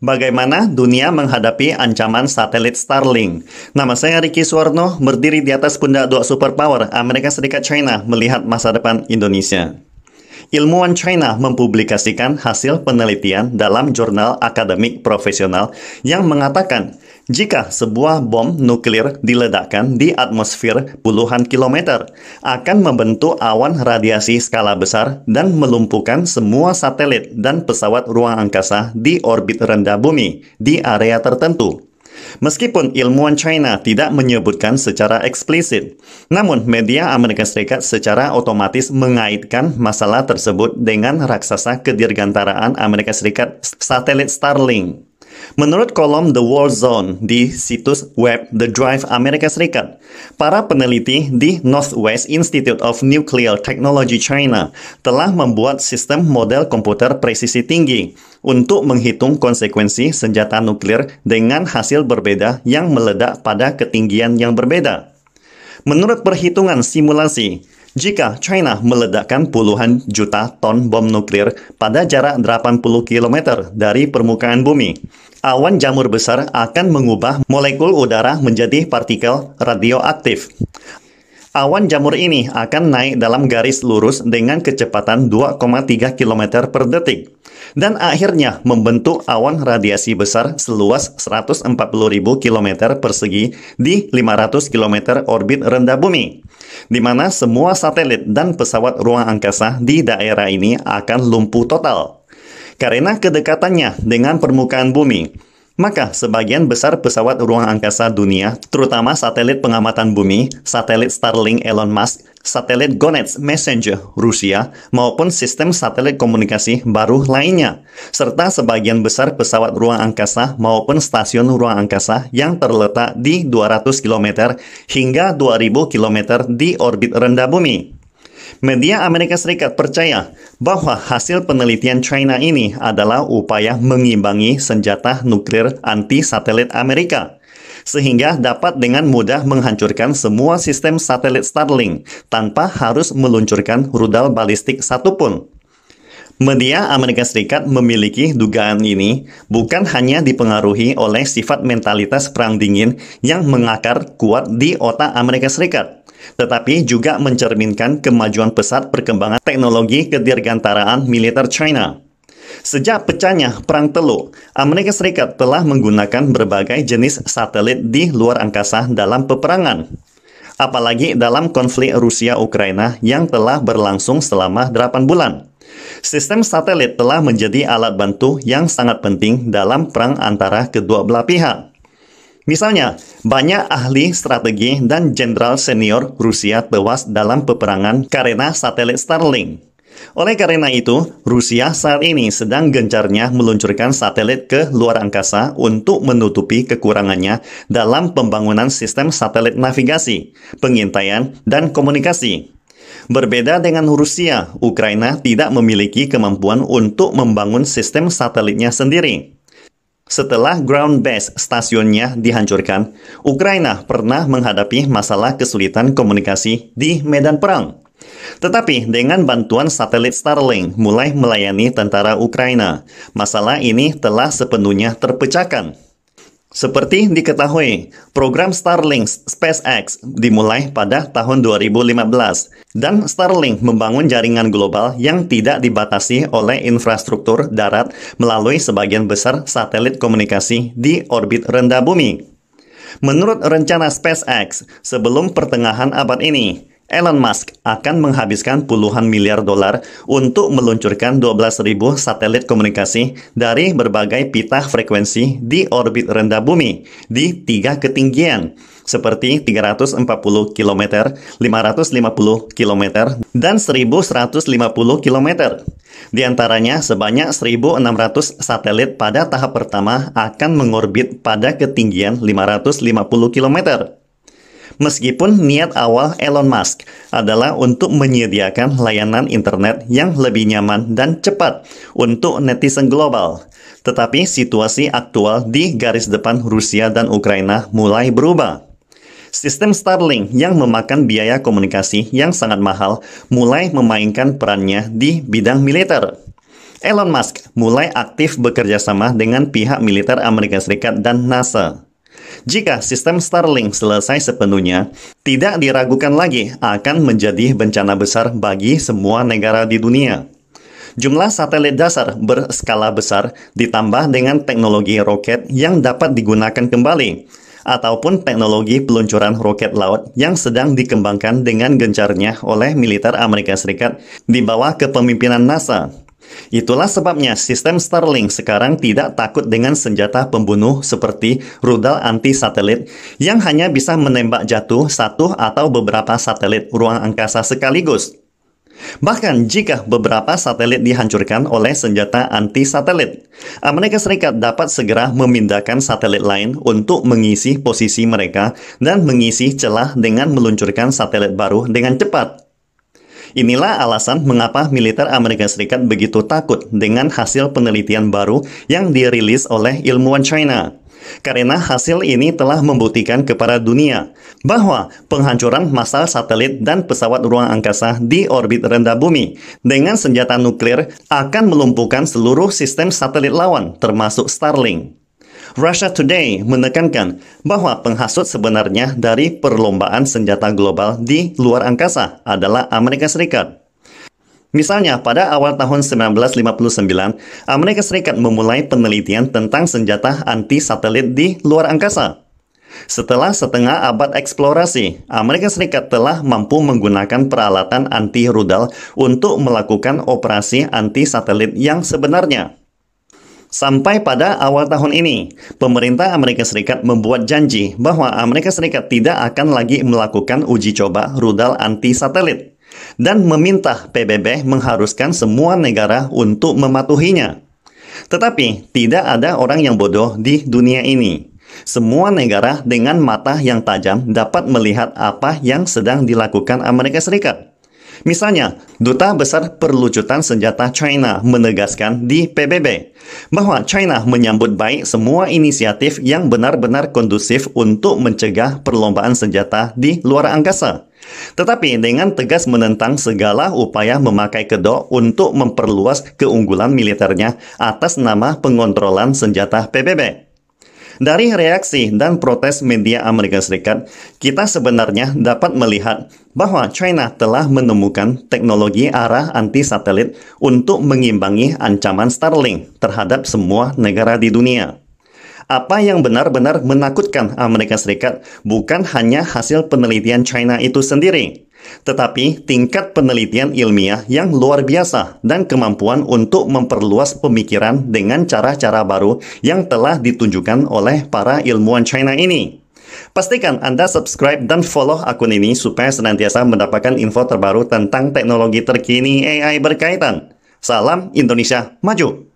Bagaimana dunia menghadapi ancaman satelit Starlink? Nama saya Ricky Suwarno, berdiri di atas pundak dua superpower Amerika Serikat China melihat masa depan Indonesia. Ilmuwan China mempublikasikan hasil penelitian dalam jurnal akademik profesional yang mengatakan jika sebuah bom nuklir diledakkan di atmosfer puluhan kilometer, akan membentuk awan radiasi skala besar dan melumpuhkan semua satelit dan pesawat ruang angkasa di orbit rendah bumi di area tertentu. Meskipun ilmuwan China tidak menyebutkan secara eksplisit, namun media Amerika Serikat secara otomatis mengaitkan masalah tersebut dengan raksasa kedirgantaraan Amerika Serikat, satelit Starlink. Menurut kolom The War Zone di situs web The Drive Amerika Serikat, para peneliti di Northwest Institute of Nuclear Technology China telah membuat sistem model komputer presisi tinggi untuk menghitung konsekuensi senjata nuklir dengan hasil berbeda yang meledak pada ketinggian yang berbeda. Menurut perhitungan simulasi, jika China meledakkan puluhan juta ton bom nuklir pada jarak 80 km dari permukaan bumi, awan jamur besar akan mengubah molekul udara menjadi partikel radioaktif. Awan jamur ini akan naik dalam garis lurus dengan kecepatan 2,3 km per detik dan akhirnya membentuk awan radiasi besar seluas 140.000 km persegi di 500 km orbit rendah bumi, di mana semua satelit dan pesawat ruang angkasa di daerah ini akan lumpuh total. Karena kedekatannya dengan permukaan bumi, maka sebagian besar pesawat ruang angkasa dunia, terutama satelit pengamatan bumi, satelit Starlink Elon Musk, satelit Gonet Messenger Rusia, maupun sistem satelit komunikasi baru lainnya, serta sebagian besar pesawat ruang angkasa maupun stasiun ruang angkasa yang terletak di 200 km hingga 2000 km di orbit rendah bumi. Media Amerika Serikat percaya bahwa hasil penelitian China ini adalah upaya mengimbangi senjata nuklir anti-satelit Amerika, sehingga dapat dengan mudah menghancurkan semua sistem satelit Starlink tanpa harus meluncurkan rudal balistik satupun. Media Amerika Serikat memiliki dugaan ini bukan hanya dipengaruhi oleh sifat mentalitas perang dingin yang mengakar kuat di otak Amerika Serikat, tetapi juga mencerminkan kemajuan pesat perkembangan teknologi kedirgantaraan militer China. Sejak pecahnya Perang Teluk, Amerika Serikat telah menggunakan berbagai jenis satelit di luar angkasa dalam peperangan. Apalagi dalam konflik Rusia-Ukraina yang telah berlangsung selama 8 bulan. Sistem satelit telah menjadi alat bantu yang sangat penting dalam perang antara kedua belah pihak. Misalnya, banyak ahli strategi dan jenderal senior Rusia tewas dalam peperangan karena satelit Starlink. Oleh karena itu, Rusia saat ini sedang gencarnya meluncurkan satelit ke luar angkasa untuk menutupi kekurangannya dalam pembangunan sistem satelit navigasi, pengintaian, dan komunikasi. Berbeda dengan Rusia, Ukraina tidak memiliki kemampuan untuk membangun sistem satelitnya sendiri. Setelah ground-based stasiunnya dihancurkan, Ukraina pernah menghadapi masalah kesulitan komunikasi di medan perang. Tetapi dengan bantuan satelit Starlink mulai melayani tentara Ukraina, masalah ini telah sepenuhnya terpecahkan. Seperti diketahui, program Starlink SpaceX dimulai pada tahun 2015 dan Starlink membangun jaringan global yang tidak dibatasi oleh infrastruktur darat melalui sebagian besar satelit komunikasi di orbit rendah bumi. Menurut rencana SpaceX, sebelum pertengahan abad ini, Elon Musk akan menghabiskan puluhan miliar dolar untuk meluncurkan 12.000 satelit komunikasi dari berbagai pita frekuensi di orbit rendah bumi di 3 ketinggian, seperti 340 km, 550 km, dan 1150 km. Di antaranya, sebanyak 1.600 satelit pada tahap pertama akan mengorbit pada ketinggian 550 km. Meskipun niat awal Elon Musk adalah untuk menyediakan layanan internet yang lebih nyaman dan cepat untuk netizen global, tetapi situasi aktual di garis depan Rusia dan Ukraina mulai berubah. Sistem Starlink yang memakan biaya komunikasi yang sangat mahal mulai memainkan perannya di bidang militer. Elon Musk mulai aktif bekerja sama dengan pihak militer Amerika Serikat dan NASA. Jika sistem Starlink selesai sepenuhnya, tidak diragukan lagi akan menjadi bencana besar bagi semua negara di dunia. Jumlah satelit dasar berskala besar ditambah dengan teknologi roket yang dapat digunakan kembali, ataupun teknologi peluncuran roket laut yang sedang dikembangkan dengan gencarnya oleh militer Amerika Serikat di bawah kepemimpinan NASA. Itulah sebabnya sistem Starlink sekarang tidak takut dengan senjata pembunuh seperti rudal anti-satelit yang hanya bisa menembak jatuh satu atau beberapa satelit ruang angkasa sekaligus. Bahkan jika beberapa satelit dihancurkan oleh senjata anti-satelit, Amerika Serikat dapat segera memindahkan satelit lain untuk mengisi posisi mereka dan mengisi celah dengan meluncurkan satelit baru dengan cepat. Inilah alasan mengapa militer Amerika Serikat begitu takut dengan hasil penelitian baru yang dirilis oleh ilmuwan China. Karena hasil ini telah membuktikan kepada dunia bahwa penghancuran massal satelit dan pesawat ruang angkasa di orbit rendah bumi dengan senjata nuklir akan melumpuhkan seluruh sistem satelit lawan, termasuk Starlink. Russia Today menekankan bahwa penghasut sebenarnya dari perlombaan senjata global di luar angkasa adalah Amerika Serikat. Misalnya, pada awal tahun 1959, Amerika Serikat memulai penelitian tentang senjata anti-satelit di luar angkasa. Setelah setengah abad eksplorasi, Amerika Serikat telah mampu menggunakan peralatan anti-rudal untuk melakukan operasi anti-satelit yang sebenarnya. Sampai pada awal tahun ini, pemerintah Amerika Serikat membuat janji bahwa Amerika Serikat tidak akan lagi melakukan uji coba rudal anti-satelit dan meminta PBB mengharuskan semua negara untuk mematuhinya. Tetapi tidak ada orang yang bodoh di dunia ini. Semua negara dengan mata yang tajam dapat melihat apa yang sedang dilakukan Amerika Serikat. Misalnya, Duta Besar Perlucutan Senjata China menegaskan di PBB bahwa China menyambut baik semua inisiatif yang benar-benar kondusif untuk mencegah perlombaan senjata di luar angkasa. Tetapi dengan tegas menentang segala upaya memakai kedok untuk memperluas keunggulan militernya atas nama pengontrolan senjata PBB. Dari reaksi dan protes media Amerika Serikat, kita sebenarnya dapat melihat bahwa China telah menemukan teknologi arah anti-satelit untuk mengimbangi ancaman Starlink terhadap semua negara di dunia. Apa yang benar-benar menakutkan Amerika Serikat bukan hanya hasil penelitian China itu sendiri, tetapi tingkat penelitian ilmiah yang luar biasa dan kemampuan untuk memperluas pemikiran dengan cara-cara baru yang telah ditunjukkan oleh para ilmuwan China ini. Pastikan Anda subscribe dan follow akun ini supaya senantiasa mendapatkan info terbaru tentang teknologi terkini AI berkaitan. Salam Indonesia Maju!